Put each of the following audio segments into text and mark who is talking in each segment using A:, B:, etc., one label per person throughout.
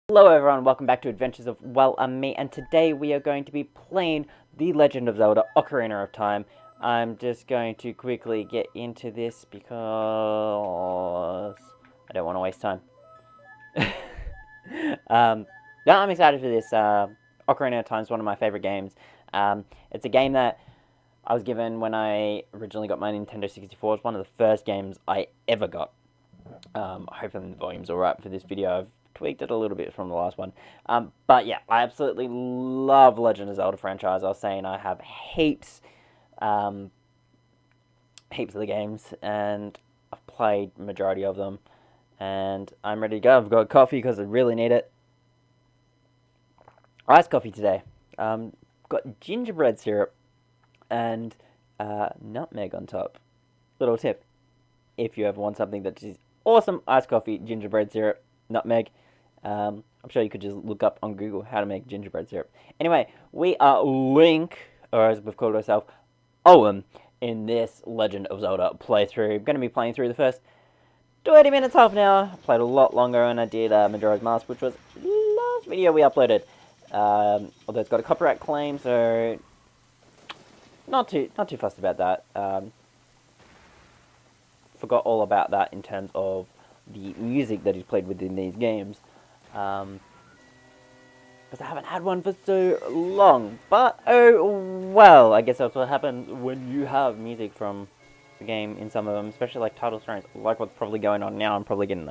A: Hello everyone, welcome back to Adventures of Me, and today we are going to be playing The Legend of Zelda Ocarina of Time. I'm just going to quickly get into this because I don't want to waste time. No, I'm excited for this. Ocarina of Time is one of my favorite games. It's a game that I was given when I originally got my Nintendo 64. It's one of the first games I ever got. Hopefully the volume's alright for this video. I've tweaked it a little bit from the last one. But yeah, I absolutely love Legend of Zelda franchise. I was saying I have heaps of the games, and I've played majority of them, and I'm ready to go. I've got coffee because I really need it. Iced coffee today. Got gingerbread syrup and nutmeg on top. Little tip: if you ever want something that is awesome, iced coffee, gingerbread syrup, nutmeg. I'm sure you could just look up on Google how to make gingerbread syrup. Anyway, we are Link, or as we've called ourselves, Owen, in this Legend of Zelda playthrough. I'm going to be playing through the first 20 minutes, half an hour. I played a lot longer, and I did Majora's Mask, which was the last video we uploaded. Although it's got a copyright claim, so not too fussed about that. Forgot all about that in terms of the music that is played within these games. Because I haven't had one for so long. But, oh well, I guess that's what happens when you have music from the game in some of them, especially like title screens, like what's probably going on now. I'm probably getting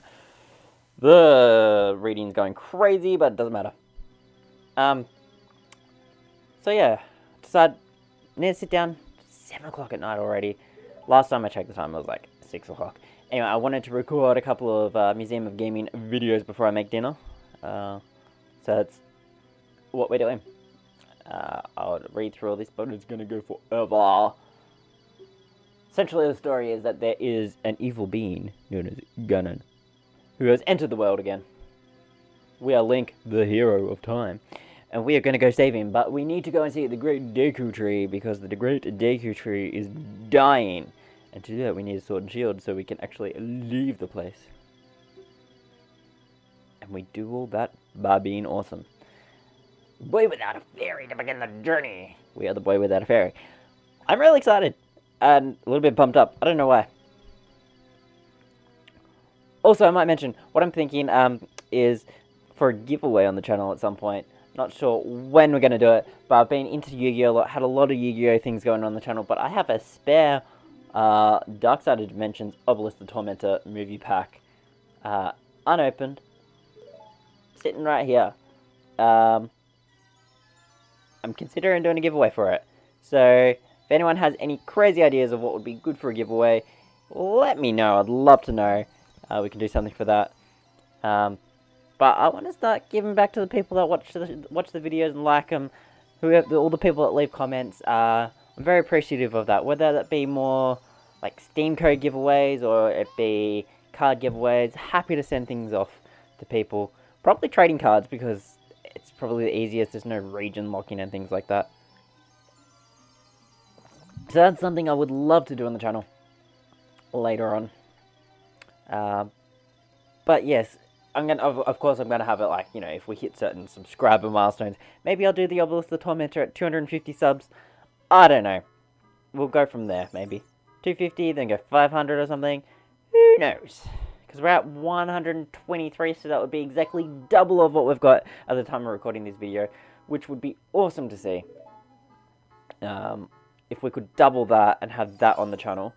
A: the readings going crazy, but it doesn't matter. So yeah, decided, need to sit down, 7 o'clock at night already. Last time I checked the time, it was like 6 o'clock. Anyway, I wanted to record a couple of Museum of Gaming videos before I make dinner. So that's what we're doing. I'll read through all this, but it's going to go forever. Essentially, the story is that there is an evil being known as Ganon, who has entered the world again. We are Link, the hero of time, and we are going to go save him, but we need to go and see the Great Deku Tree, because the Great Deku Tree is dying. And to do that, we need a sword and shield so we can actually leave the place. And we do all that by being awesome. Boy without a fairy to begin the journey. We are the boy without a fairy. I'm really excited. And a little bit pumped up. I don't know why. Also, I might mention, what I'm thinking is for a giveaway on the channel at some point. Not sure when we're going to do it. But I've been into Yu-Gi-Oh! A lot. Had a lot of Yu-Gi-Oh! Things going on the channel. But I have a spare Dark Side of Dimensions Obelisk the Tormentor movie pack, unopened, sitting right here. I'm considering doing a giveaway for it. So if anyone has any crazy ideas of what would be good for a giveaway, let me know. I'd love to know. We can do something for that. But I want to start giving back to the people that watch the videos and like them. All the people that leave comments. I'm very appreciative of that. Whether that be more like Steam code giveaways or it be card giveaways, happy to send things off to people. Probably trading cards, because it's probably the easiest. There's no region locking and things like that. So that's something I would love to do on the channel later on. But yes, of course I'm gonna have it like, you know, if we hit certain subscriber milestones, maybe I'll do the Obelisk the Tormentor at 250 subs. I don't know. We'll go from there, maybe. 250, then go 500 or something. Who knows? Because we're at 123, so that would be exactly double of what we've got at the time of recording this video, which would be awesome to see. If we could double that and have that on the channel,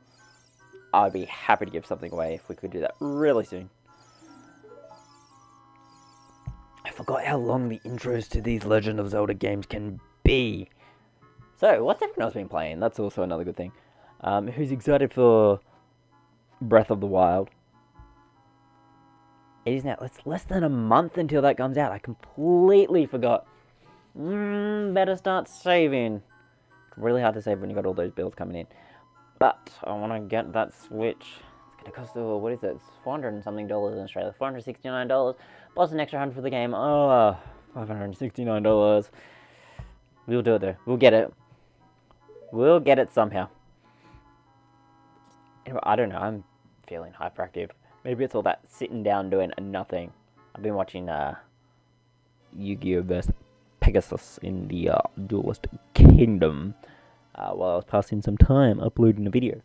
A: I'd be happy to give something away if we could do that really soon. I forgot how long the intros to these Legend of Zelda games can be. So, what's everyone else been playing? That's also another good thing. Who's excited for Breath of the Wild? It is now, it's less than a month until that comes out. I completely forgot. Better start saving. It's really hard to save when you got all those bills coming in. But, I want to get that Switch. It's going to cost, what is it? It's $400 and something in Australia. $469. Plus an extra $100 for the game. Oh, $569. We'll do it though. We'll get it. We'll get it somehow. Anyway, I don't know. I'm feeling hyperactive. Maybe it's all that sitting down doing nothing. I've been watching Yu-Gi-Oh! Vs. Pegasus in the Duelist Kingdom. While I was passing some time uploading a video.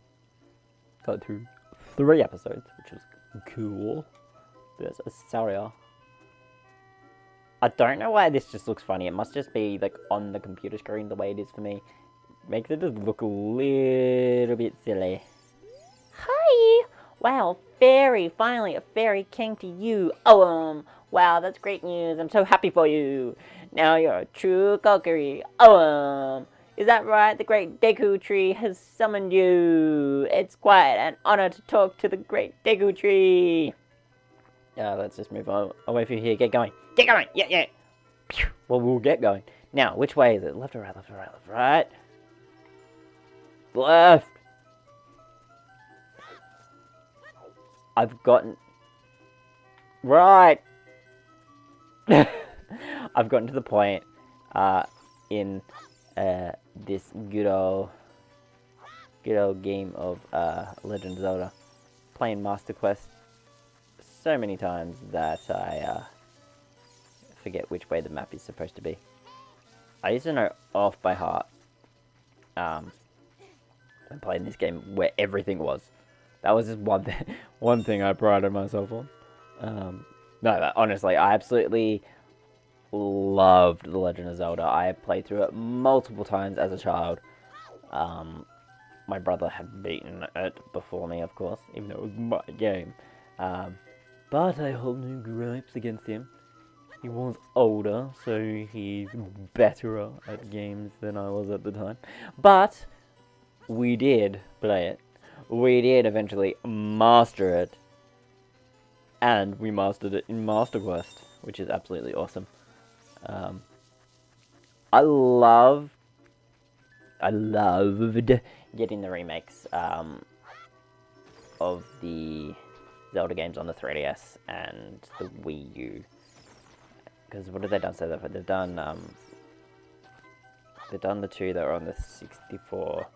A: Got through 3 episodes, which was cool. There's a Saria. I don't know why this just looks funny. It must just be like on the computer screen the way it is for me. Makes it just look a little bit silly. Hi! Wow, fairy! Finally, a fairy came to you. Oh, wow, that's great news. I'm so happy for you. Now you're a true Kokiri. Oh, is that right? The great Deku Tree has summoned you. It's quite an honor to talk to the great Deku Tree. Let's just move on away from here. Get going. Get going! Yeah, yeah! Well, we'll get going. Now, which way is it? Left or right, left or right, left or right? Left! I've gotten... Right! I've gotten to the point in this good old game of Legend of Zelda, playing Master Quest so many times that I forget which way the map is supposed to be. I used to know off by heart when playing this game where everything was. That was just one thing I prided myself on. No, honestly, I absolutely loved The Legend of Zelda. I played through it multiple times as a child. My brother had beaten it before me, of course, even though it was my game. But I hold no gripes against him. He was older, so he's better at games than I was at the time. But we did play it. We did eventually master it. And we mastered it in Master Quest, which is absolutely awesome. I loved getting the remakes of the Zelda games on the 3DS and the Wii U. Because what have they done so far? They've done the 2 that were on the 64,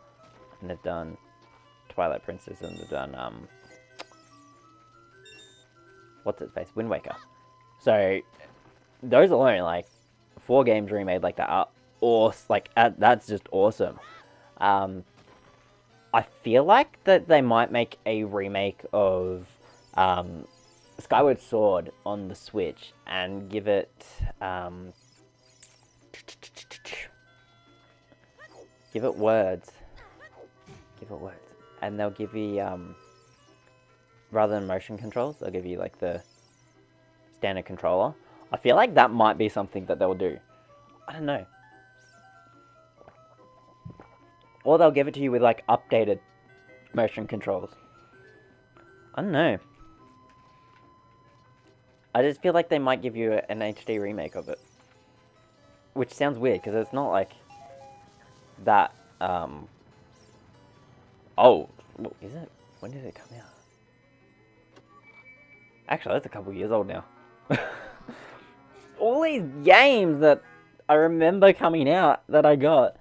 A: and they've done Twilight Princess, and they've done what's its face, Wind Waker. So those alone, like 4 games remade like that, are awesome. Like that's just awesome. I feel like that they might make a remake of Skyward Sword on the Switch and give it words. And they'll give you rather than motion controls, they'll give you like the standard controller. I feel like that might be something that they'll do. I don't know. Or they'll give it to you with like updated motion controls. I don't know. I just feel like they might give you an HD remake of it. Which sounds weird, because it's not like that, old. What is it? When did it come out? Actually, that's a couple years old now. All these games that I remember coming out that I got,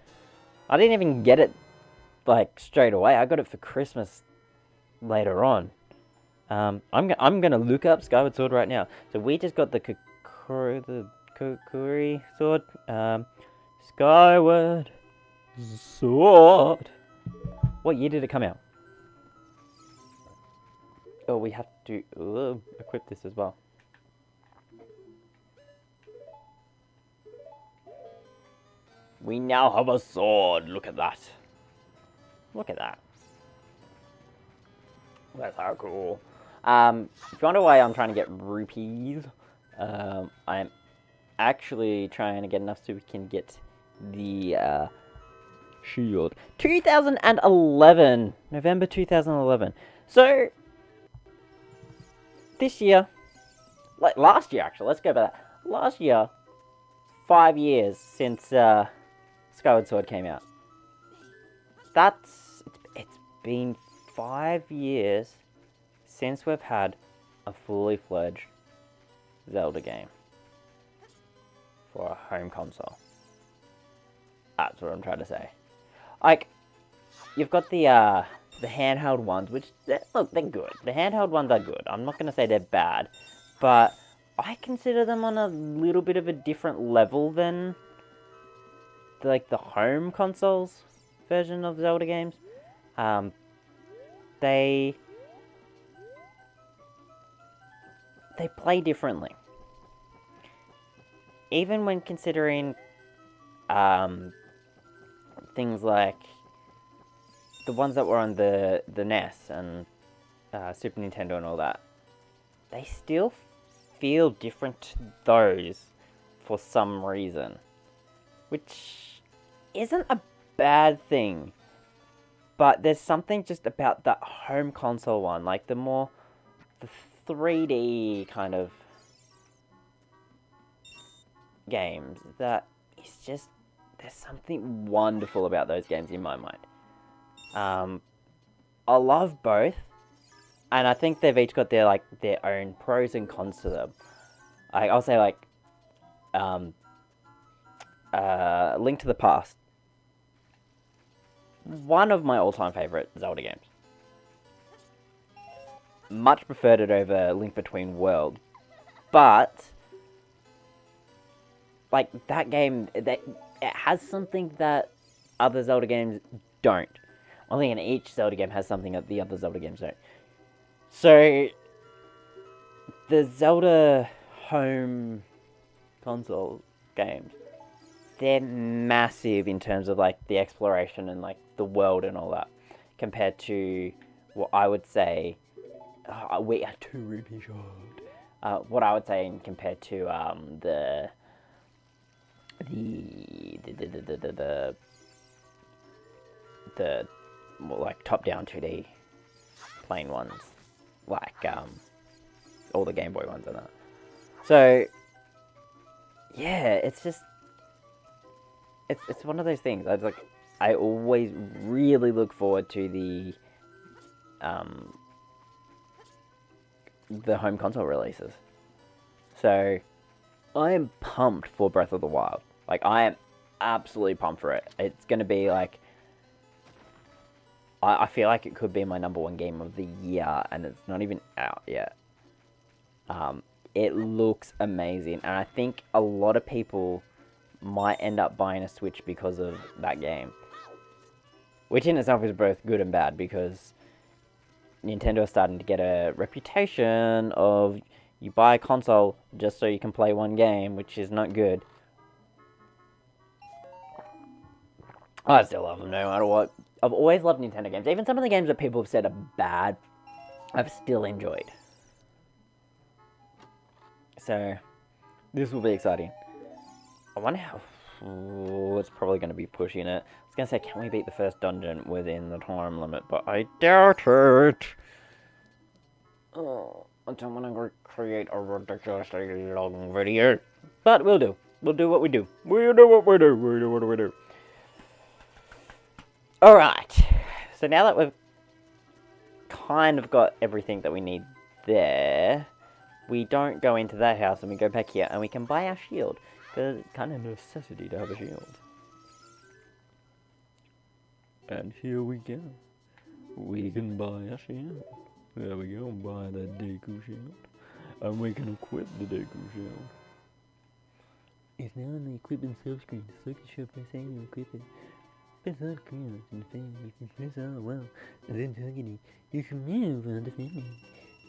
A: I didn't even get it, like, straight away. I got it for Christmas later on. I'm gonna look up Skyward Sword right now. So we just got the Kokiri sword. Skyward Sword. What year did it come out? Oh, we have to equip this as well. We now have a sword. Look at that. Look at that. That's how cool. If you wonder why I'm trying to get rupees, I'm actually trying to get enough so we can get the shield. 2011. November 2011. So, this year, like last year actually, let's go by that. Last year, 5 years since Skyward Sword came out. It's been 5 years since we've had a fully fledged Zelda game for a home console. That's what I'm trying to say. Like, you've got the handheld ones, which, look, they're good. The handheld ones are good. I'm not going to say they're bad, but I consider them on a little bit of a different level than like the home consoles version of Zelda games. They play differently. Even when considering things like the ones that were on the NES and Super Nintendo and all that, they still feel different to those for some reason, which isn't a bad thing, but there's something just about that home console one, like the 3D kind of games, that is just, there's something wonderful about those games in my mind. I love both, and I think they've each got their own pros and cons to them. I'll say Link to the Past, one of my all-time favorite Zelda games. Much preferred it over Link Between Worlds, but like that game, it has something that other Zelda games don't. I think each Zelda game has something that the other Zelda games don't. So, the Zelda home console games, they're massive in terms of like the exploration and like the world and all that, compared to what I would say, we are 2 rupees short. What I would say compared to the more like top-down 2D plain ones, like all the Game Boy ones and that. So yeah, it's just it's one of those things. I always really look forward to the home console releases. So I am pumped for Breath of the Wild. Like, I am absolutely pumped for it. It's going to be like, I feel like it could be my #1 game of the year, and it's not even out yet. It looks amazing, and I think a lot of people might end up buying a Switch because of that game. Which in itself is both good and bad, because Nintendo is starting to get a reputation of you buy a console just so you can play one game, which is not good. I still love them no matter what. I've always loved Nintendo games. Even some of the games that people have said are bad, I've still enjoyed. So, this will be exciting. I wonder how... it's probably going to be pushing it. I was going to say, can we beat the first dungeon within the time limit? But I doubt it. Oh, I don't want to create a ridiculously long video. But we'll do. We'll do what we do. We'll do what we do. We'll do what we do. Alright. So now that we've kind of got everything that we need there, we don't go into that house and we go back here and we can buy our shield. Because it's kind of a necessity to have a shield. And here we go. We can buy a shield. There we go, buy the Deku shield. And we can equip the Deku shield. It's now on the equipment subscreen. Select the shield by saying you equip it. Press on screen and fan. You can press on well. And then targeting. You can move on the family.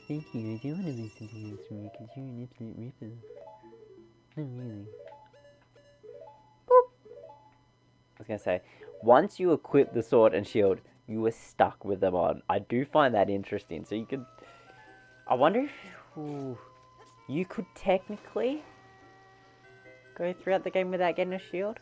A: Thank you. I don't want to listen to you from you because you're an absolute ripper. Not really. Boop. I was going to say, once you equip the sword and shield, you were stuck with them on. I do find that interesting. So you could... I wonder if... you could technically go throughout the game without getting a shield?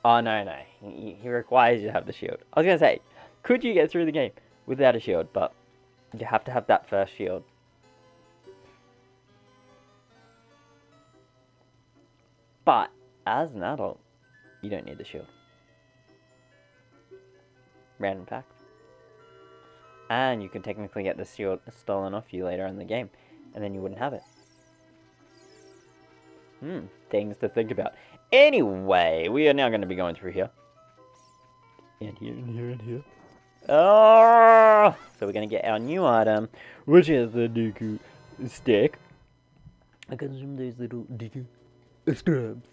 A: Oh, no. He requires you to have the shield. I was going to say, could you get through the game without a shield? But you have to have that first shield. But, as an adult, you don't need the shield. Random fact. And you can technically get the shield stolen off you later in the game. And then you wouldn't have it. Things to think about. Anyway, we are now going to be going through here. And here, and here, and here. Oh! So we're gonna get our new item, which is the Deku stick. I consume these little Deku scrubs.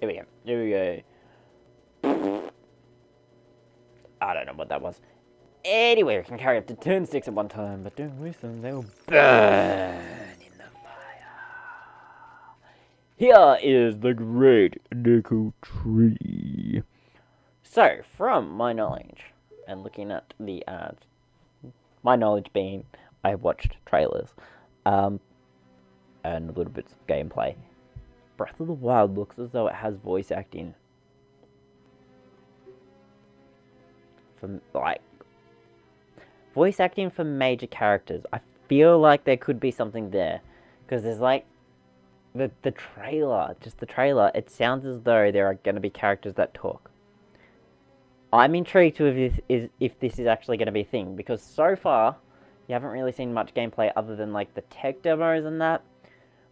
A: Here we go. Here we go. I don't know what that was. Anyway, we can carry up to 10 sticks at one time, but don't waste them, they will burn in the fire. Here is the great Deku tree. So, from my knowledge, and looking at the ads, my knowledge being I watched trailers, and a little bits of gameplay, Breath of the Wild looks as though it has voice acting. Voice acting for major characters. I feel like there could be something there, because there's like the trailer, just the trailer. It sounds as though there are going to be characters that talk. I'm intrigued to if this is actually going to be a thing, because so far you haven't really seen much gameplay other than like the tech demos and that,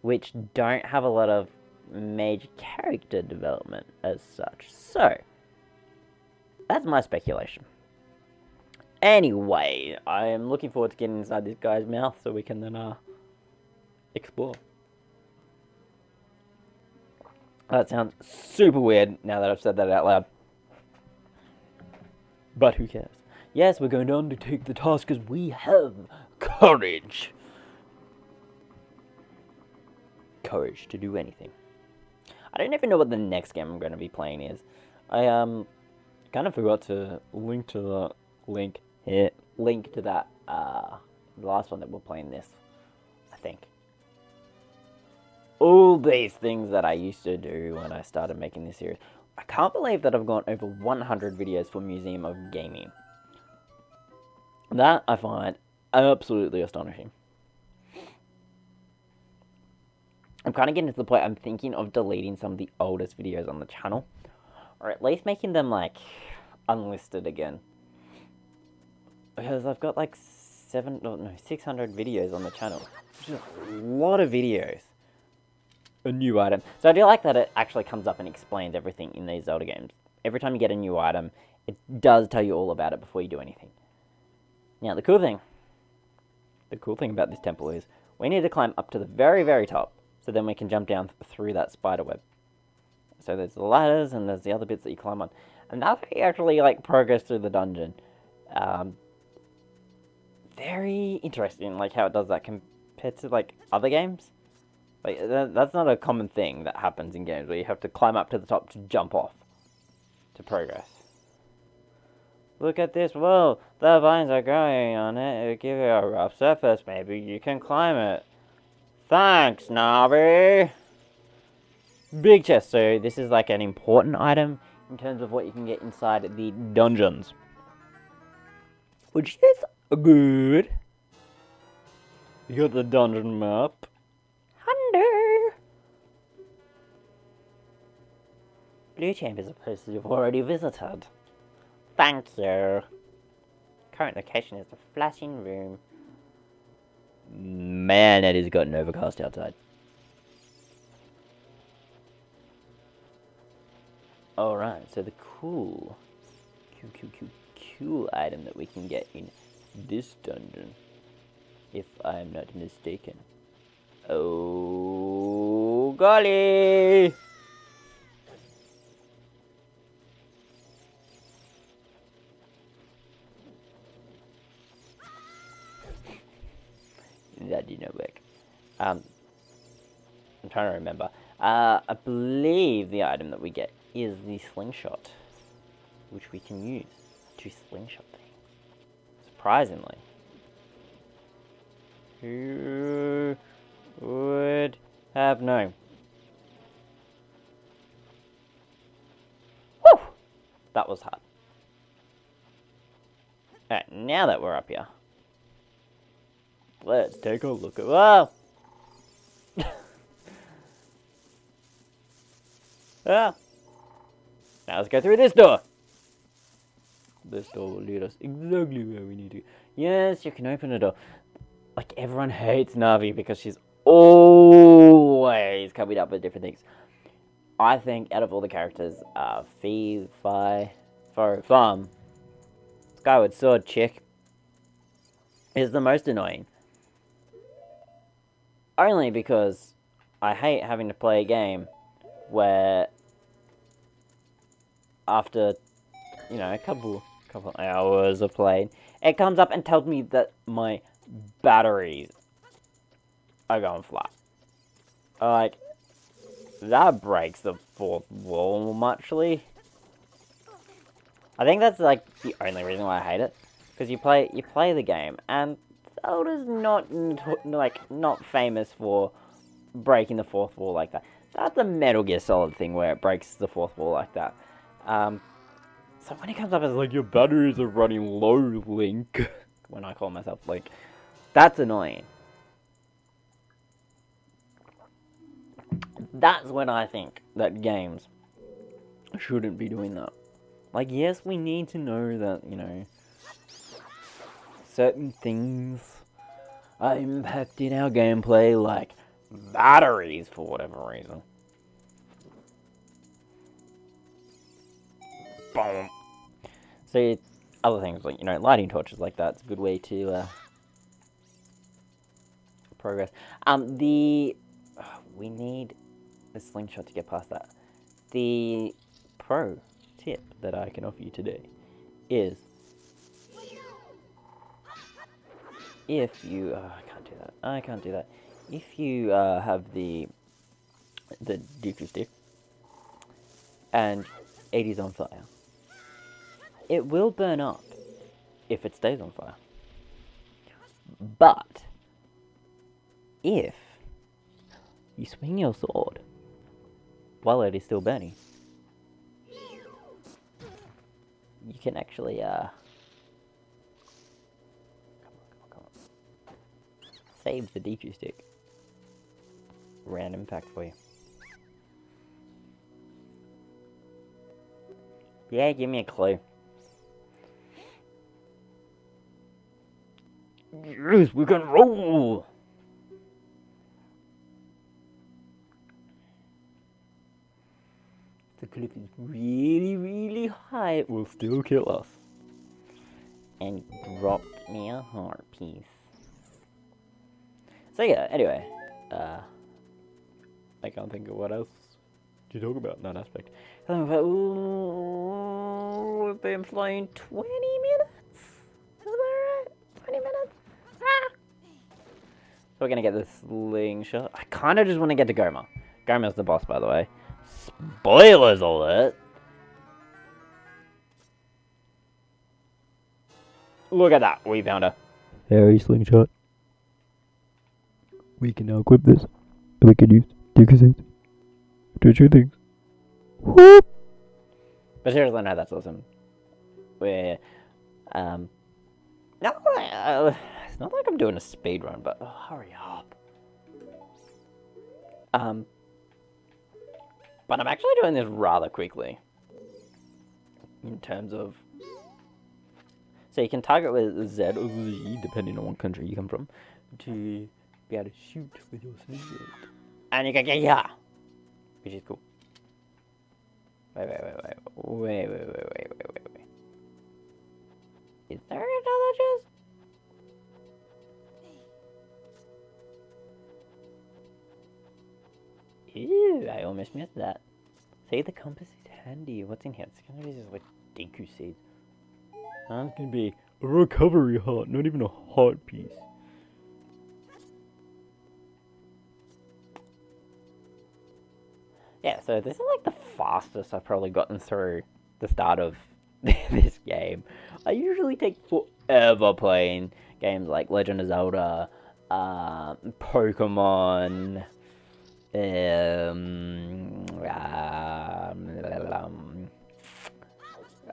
A: which don't have a lot of major character development as such. So that's my speculation. Anyway, I am looking forward to getting inside this guy's mouth so we can then explore. That sounds super weird now that I've said that out loud. But who cares? Yes, we're going to undertake the task because we have courage. Courage to do anything. I don't even know what the next game I'm going to be playing is. I kind of forgot to link to the link to that the last one that we're playing this, I think. All these things that I used to do when I started making this series. I can't believe that I've gone over 100 videos for Museum of Gaming. That I find absolutely astonishing. I'm kind of getting to the point I'm thinking of deleting some of the oldest videos on the channel, or at least making them like unlisted again. Because I've got like 600 videos on the channel, which is a lot of videos. A new item. So I do like that it actually comes up and explains everything in these Zelda games. Every time you get a new item, it does tell you all about it before you do anything. Now, the cool thing about this temple is we need to climb up to the very, very top, so then we can jump down through that spider web. So there's the ladders, and there's the other bits that you climb on. And that's how you actually, like, progress through the dungeon. Very interesting, like, how it does that compared to, like, other games. Like, that's not a common thing that happens in games where you have to climb up to the top to jump off to progress. Look at this. Whoa, the vines are growing on it. It'll give you a rough surface. Maybe you can climb it. Thanks, Navi. Big chest. So this is like an important item in terms of what you can get inside the dungeons, which is good. You got the dungeon map. Blue Chamber is a place you've already visited. Thank you. Current location is the flashing room. Man, it has gotten overcast outside. Alright, so the cool item that we can get in this dungeon, if I am not mistaken. Oh, golly! That did not work. I'm trying to remember. I believe the item that we get is the slingshot, which we can use to slingshot things. Surprisingly. Who would have known? Whew! That was hard. Alright, now that we're up here, let's take a look at... Whoa! Ah! Now let's go through this door. This door will lead us exactly where we need to. Yes, you can open a door. Like, everyone hates Navi because she's always coming up with different things. I think out of all the characters, Fee, Fi, Fo, Farm Skyward Sword chick is the most annoying. Only because I hate having to play a game where after, you know, a couple hours of playing, it comes up and tells me that my batteries are going flat. Like, that breaks the fourth wall muchly. I think that's like the only reason why I hate it, because you play the game, and Zelda's not famous for breaking the fourth wall like that. That's a Metal Gear Solid thing where it breaks the fourth wall like that. So when it comes up as like, your batteries are running low, Link, when I call myself Link, that's annoying. That's when I think that games shouldn't be doing that. Like, yes, we need to know that, you know, certain things are impacting our gameplay, like batteries, for whatever reason. Boom. See, other things like, you know, lighting torches like that's a good way to progress. We need the slingshot to get past that. The pro tip that I can offer you today is, if you I can't do that. If you have the Dooku stick and it is on fire, it will burn up if it stays on fire. But if you swing your sword while it is still burning, you can actually come on. Save the Deku stick. Random fact for you. Yeah, give me a clue. Yes, we can roll! The cliff is really, really high. It will still kill us. And dropped me a heart piece. So yeah, anyway. I can't think of what else to talk about in that aspect. We've been playing 20 minutes? Is that right? 20 minutes? Ah! So we're gonna get this slingshot. I kinda just want to get to Goma. Goma's the boss, by the way. Spoilers alert! Look at that, we found her.
B: Harry slingshot. We can now equip this. We can use Dooku seeds. Do two things. Whoop!
A: But seriously, no, that's awesome. We're, no, it's not like I'm doing a speed run, but hurry up. But I'm actually doing this rather quickly. In terms of, so you can target with Z or Z, depending on what country you come from, to be able to shoot with your slingshot. And you can get yeah, which is cool. Wait. Is there another chest? Ew, I almost missed that. See, the compass is handy. What's in here? It's gonna be just like Deku seeds. It's gonna be a recovery heart, not even a heart piece. Yeah, so this is like the fastest I've probably gotten through the start of this game. I usually take forever playing games like Legend of Zelda, Pokemon,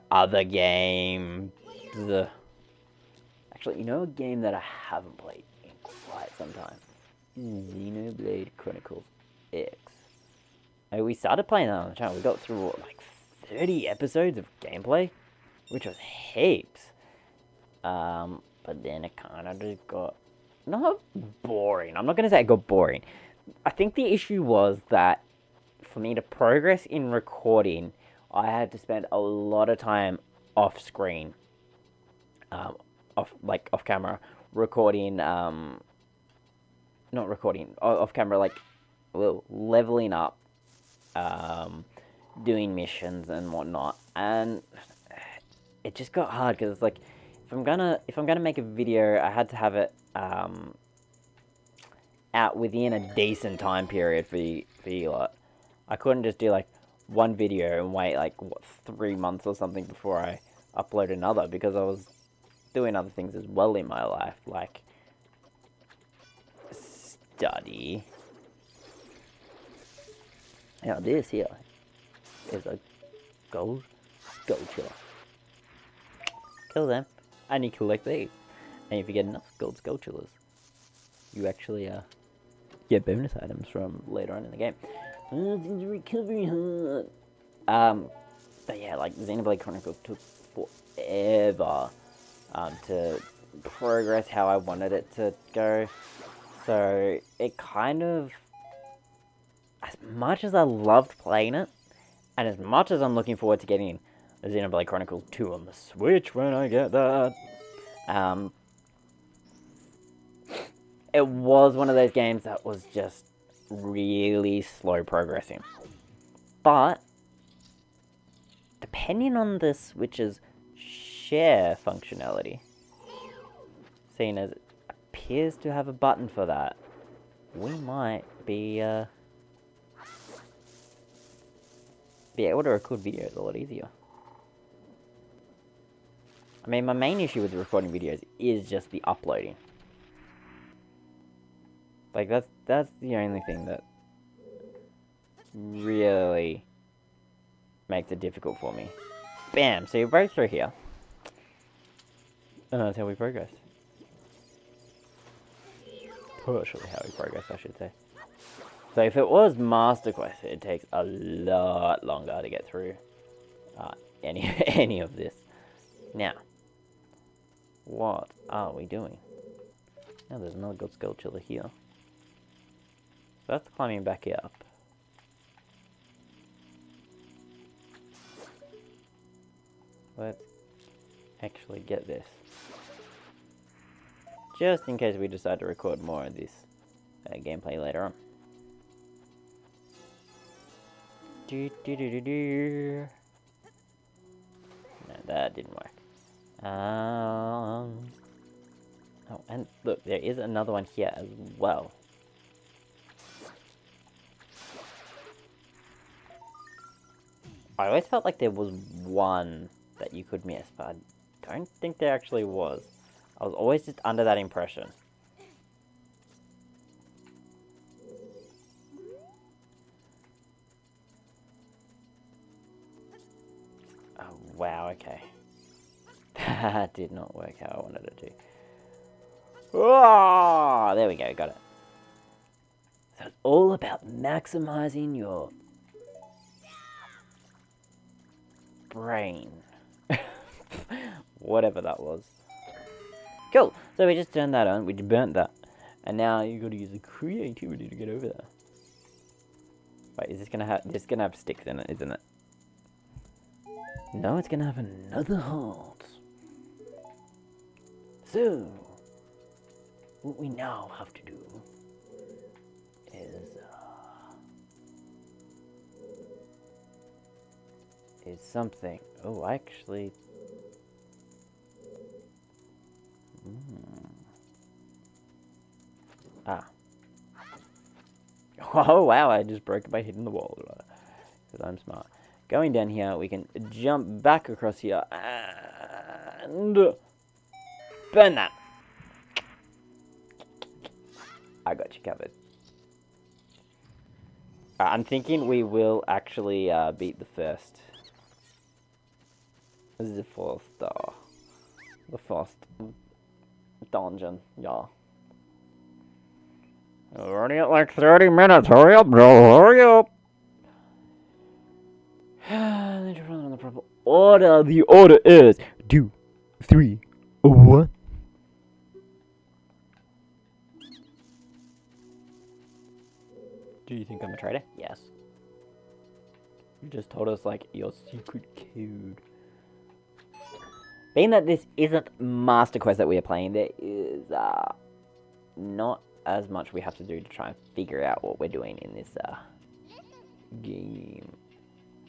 A: other games. Actually, you know a game that I haven't played in quite some time? Xenoblade Chronicles X. We started playing that on the channel. We got through, what, like 30 episodes of gameplay? Which was heaps. But then it kind of just got, not boring. I'm not going to say it got boring. I think the issue was that for me to progress in recording, I had to spend a lot of time off screen. off camera, recording, not recording, off camera, like, well, leveling up, doing missions and whatnot, and it just got hard because it's like, if I'm gonna make a video, I had to have it out within a decent time period for you lot. I couldn't just do like one video and wait like 3 months or something before I upload another, because I was doing other things as well in my life, like study. Now this here is a gold skulltula. Kill them, and you collect these. And if you get enough gold skulltulas, you actually get bonus items from later on in the game. Recovery hard. But yeah, like Xenoblade Chronicles took forever to progress how I wanted it to go. So it kind of, as much as I loved playing it, and as much as I'm looking forward to getting Xenoblade Chronicles 2 on the Switch when I get that, it was one of those games that was just really slow progressing. But depending on the Switch's share functionality, seeing as it appears to have a button for that, we might be able to record videos a lot easier. I mean, my main issue with recording videos is just the uploading. Like, that's the only thing that really makes it difficult for me. Bam! So you break through here. And that's how we progress. Partially how we progress, I should say. So if it was Master Quest, it takes a lot longer to get through any of this. Now, what are we doing? Now there's another good skulltula here. So that's climbing back up. Let's actually get this. Just in case we decide to record more of this gameplay later on. No, that didn't work. Oh, and look, there is another one here as well. I always felt like there was one that you could miss, but I don't think there actually was. I was always just under that impression. Oh, wow, okay. That did not work how I wanted it to. Oh, there we go, got it. So it's all about maximizing your brain. Whatever that was. Cool. So we just turned that on, we burnt that. And now you gotta use the creativity to get over there. Wait, is this gonna have sticks in it, isn't it? No, it's gonna have another heart. So, what we now have to do is something. Oh, actually. Ah. Oh, wow, I just broke it by hitting the wall. Because I'm smart. Going down here, we can jump back across here and burn that. I got you covered. I'm thinking we will actually beat the first. This is the fourth dungeon, yeah. We're already at like 30 minutes. Hurry up, bro. Hurry up. Order. The order is 2, 3, 1. Do you think I'm a traitor? Yes. You just told us like your secret code. Being that this isn't Master Quest that we are playing, there is not as much we have to do to try and figure out what we're doing in this game.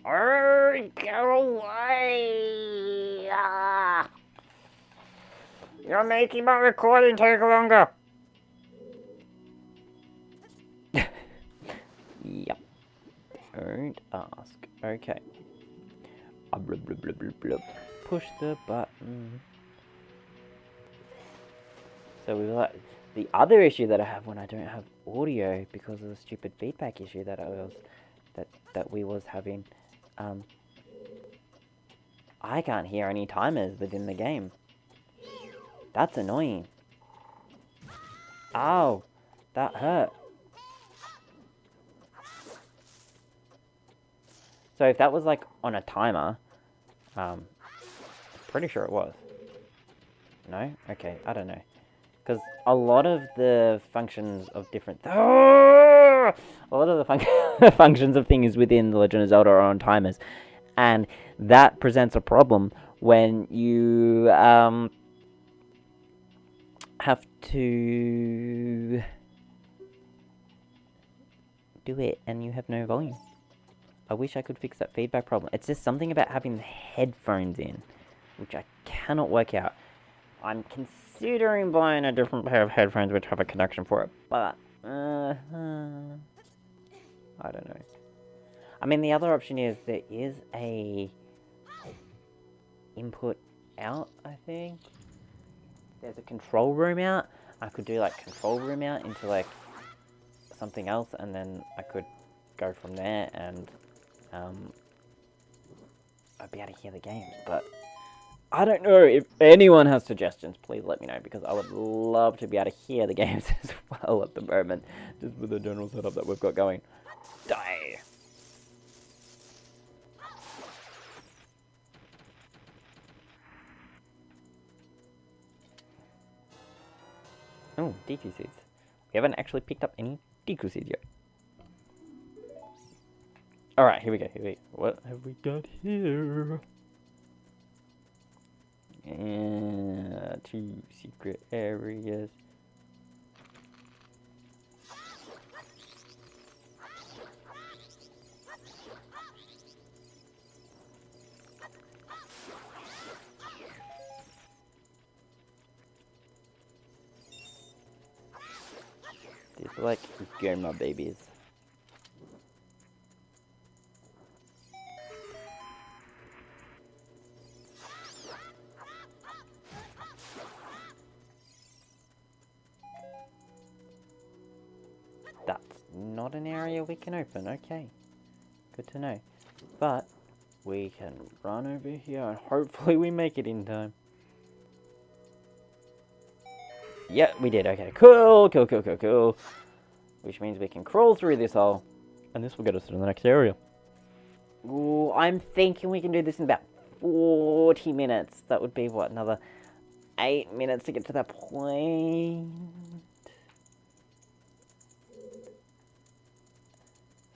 A: Oh, go away! You're making my recording take longer. Yep. Don't ask. Okay. Blub, blub, blub, blub, blub. Push the button. So we like the other issue that I have when I don't have audio because of the stupid feedback issue that we was having. I can't hear any timers within the game. That's annoying. Ow, that hurt. So if that was like on a timer, pretty sure it was. No? Okay, I don't know. Because a lot of the functions of different... a lot of the functions of things within The Legend of Zelda are on timers. And that presents a problem when you have to do it and you have no volume. I wish I could fix that feedback problem. It's just something about having the headphones in, which I cannot work out. I'm considering buying a different pair of headphones which have a connection for it, but I don't know. I mean, the other option is there is a input out, I think. There's a control room out. I could do like control room out into like something else, and then I could go from there, and I'd be able to hear the game. But I don't know. If anyone has suggestions, please let me know, because I would love to be able to hear the games as well at the moment, just with the general setup that we've got going. Die! Oh, Deku seeds. We haven't actually picked up any Deku seeds yet. Alright, here we go. What have we got here? And 2 secret areas. These are like Goma babies. That's not an area we can open, okay. Good to know. But we can run over here and hopefully we make it in time. Yeah, we did. Okay, cool. Which means we can crawl through this hole. And this will get us to the next area. Ooh, I'm thinking we can do this in about 40 minutes. That would be, what, another 8 minutes to get to that point?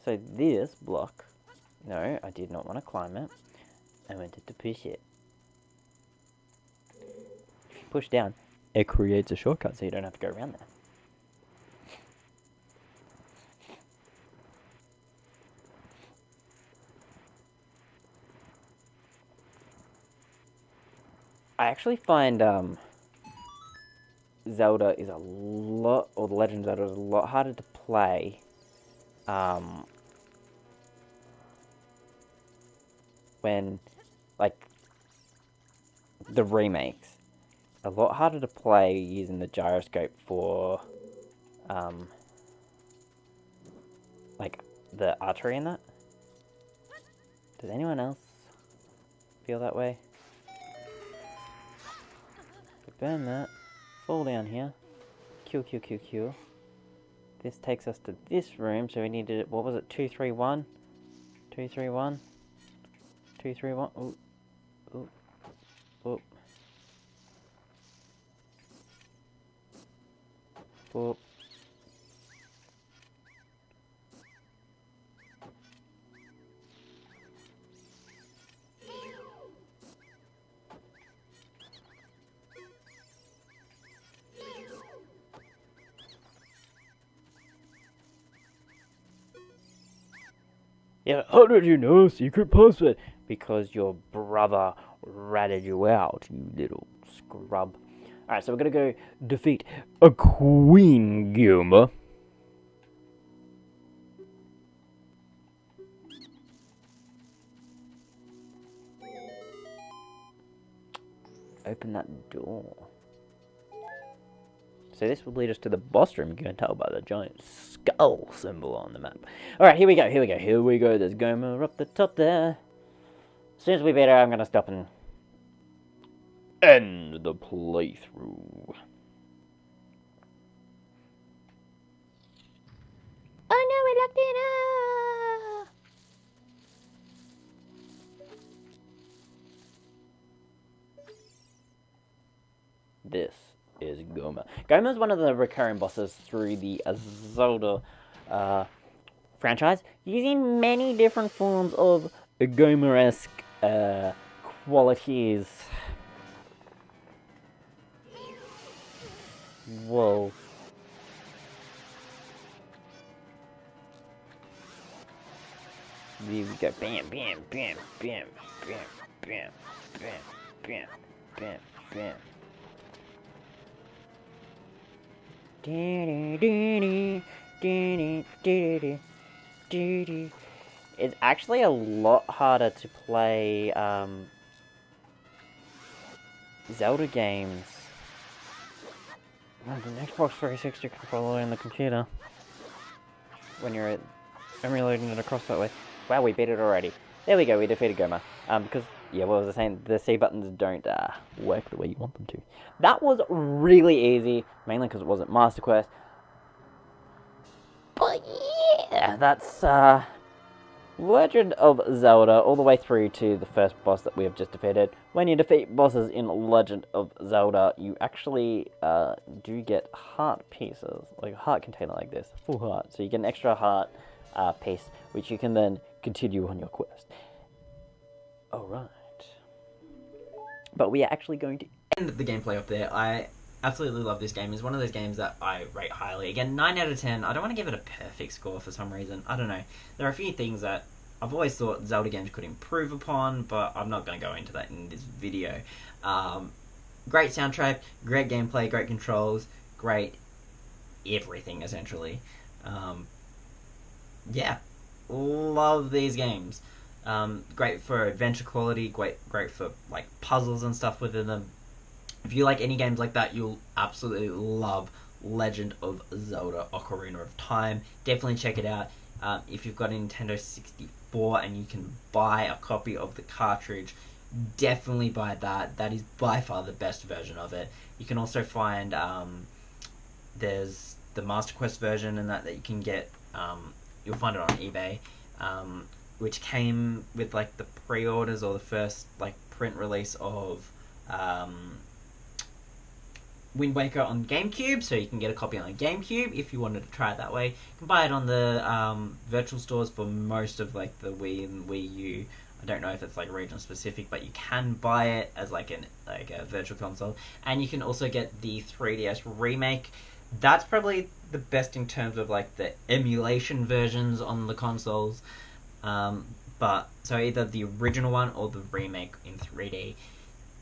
A: So this block... No, I did not want to climb it. I wanted to push it. If you push down, it creates a shortcut so you don't have to go around there. I actually find Zelda is a lot, or The Legend of Zelda is a lot harder to play when, like, the remakes. A lot harder to play using the gyroscope for, like, the archery and that. Does anyone else feel that way? Burn that. Fall down here. Kill. This takes us to this room, so we needed, what was it, 231? 231? 231? Ooh. Ooh. Ooh. Ooh. Yeah, how did you know secret password? Because your brother ratted you out, you little scrub. Alright, so we're gonna go defeat a queen gamer. Open that door. So this will lead us to the boss room. You can tell by the giant skull symbol on the map. Alright, here we go. There's Gomer up the top there. As soon as we beat her, I'm going to stop and end the playthrough. Oh no, we locked it up! This is Gomer. Gomer is one of the recurring bosses through the Zelda franchise, using many different forms of Gomer-esque qualities. Whoa. Here we go. Bam, bam, bam, bam, bam, bam, bam, bam, bam, bam. It's actually a lot harder to play Zelda games on the Xbox 360 controller in the computer when you're emulating it across that way. Wow, we beat it already. There we go, we defeated Gomer. Because, yeah, what was I saying? The C buttons don't work the way you want them to. That was really easy, mainly because it wasn't Master Quest. But yeah, that's Legend of Zelda, all the way through to the first boss that we have just defeated. When you defeat bosses in Legend of Zelda, you actually do get heart pieces, like a heart container like this, full heart. So you get an extra heart piece, which you can then continue on your quest. Alright. But we are actually going to end the gameplay up there. I absolutely love this game. It's one of those games that I rate highly. Again, 9 out of 10. I don't want to give it a perfect score for some reason. I don't know. There are a few things that I've always thought Zelda games could improve upon, but I'm not going to go into that in this video. Great soundtrack, great gameplay, great controls, great everything, essentially. Yeah. Love these games. Great for adventure quality, great for like puzzles and stuff within them. If you like any games like that, you'll absolutely love Legend of Zelda Ocarina of Time. Definitely check it out. If you've got a Nintendo 64 and you can buy a copy of the cartridge, definitely buy that. That is by far the best version of it. You can also find there's the Master Quest version and that you can get. You'll find it on eBay. Which came with like the pre-orders or the first like print release of Wind Waker on GameCube, so you can get a copy on GameCube if you wanted to try it that way. You can buy it on the virtual stores for most of like the Wii and Wii U. I don't know if it's like region specific, but you can buy it as like a virtual console, and you can also get the 3DS remake. That's probably the best in terms of like the emulation versions on the consoles. But so either the original one or the remake in 3D.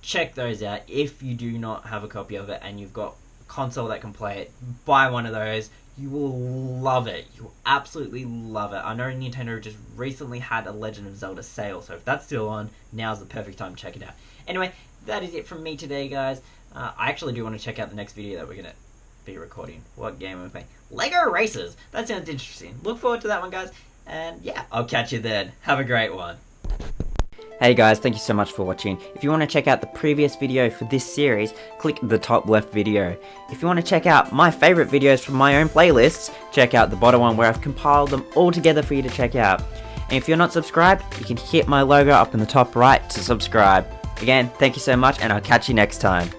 A: Check those out. If you do not have a copy of it and you've got a console that can play it, buy one of those. You will love it. You will absolutely love it. I know Nintendo just recently had a Legend of Zelda sale, so if that's still on, now's the perfect time to check it out. Anyway, that is it from me today, guys. I actually do want to check out the next video that we're going to be recording. What game are we playing? Lego Racers! That sounds interesting. Look forward to that one, guys. And yeah, I'll catch you then. Have a great one. Hey guys, thank you so much for watching. If you want to check out the previous video for this series, click the top left video. If you want to check out my favourite videos from my own playlists, check out the bottom one where I've compiled them all together for you to check out. And if you're not subscribed, you can hit my logo up in the top right to subscribe. Again, thank you so much and I'll catch you next time.